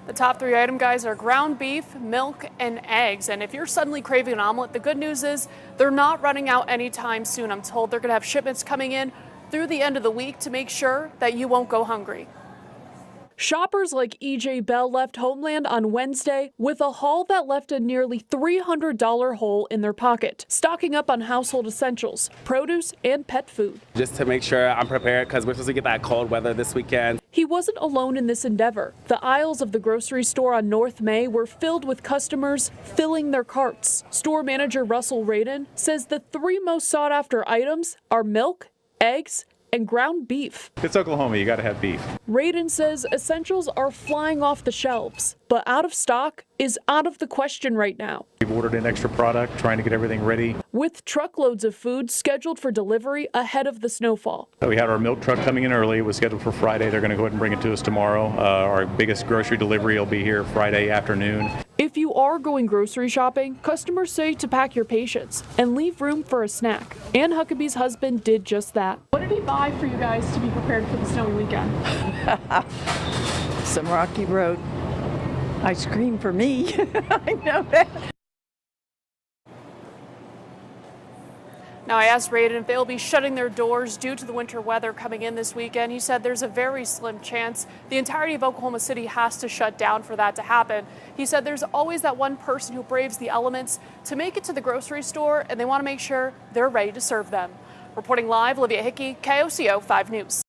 The top three item, guys, are ground beef, milk, and eggs. And if you're suddenly craving an omelet, the good news is they're not running out anytime soon. I'm told they're going to have shipments coming in through the end of the week to make sure that you won't go hungry. Shoppers like E.J. Bell left Homeland on Wednesday with a haul that left a nearly $300 hole in their pocket, stocking up on household essentials, produce, and pet food. Just to make sure I'm prepared because we're supposed to get that cold weather this weekend. He wasn't alone in this endeavor. The aisles of the grocery store on North May were filled with customers filling their carts. Store manager Russell Radin says the three most sought after items are milk, eggs, and ground beef. It's Oklahoma, you gotta have beef. Radin says essentials are flying off the shelves, but out of stock is out of the question right now. We've ordered an extra product, trying to get everything ready. With truckloads of food scheduled for delivery ahead of the snowfall. We had our milk truck coming in early. It was scheduled for Friday. They're gonna go ahead and bring it to us tomorrow. Our biggest grocery delivery will be here Friday afternoon. If you are going grocery shopping, customers say to pack your patience and leave room for a snack. Ann Huckabee's husband did just that. What did he buy for you guys to be prepared for the snowy weekend? Some Rocky Road ice cream for me. I know that. Now, I asked Radin if they'll be shutting their doors due to the winter weather coming in this weekend. He said there's a very slim chance the entirety of Oklahoma City has to shut down for that to happen. He said there's always that one person who braves the elements to make it to the grocery store, and they want to make sure they're ready to serve them. Reporting live, Olivia Hickey, KOCO 5 News.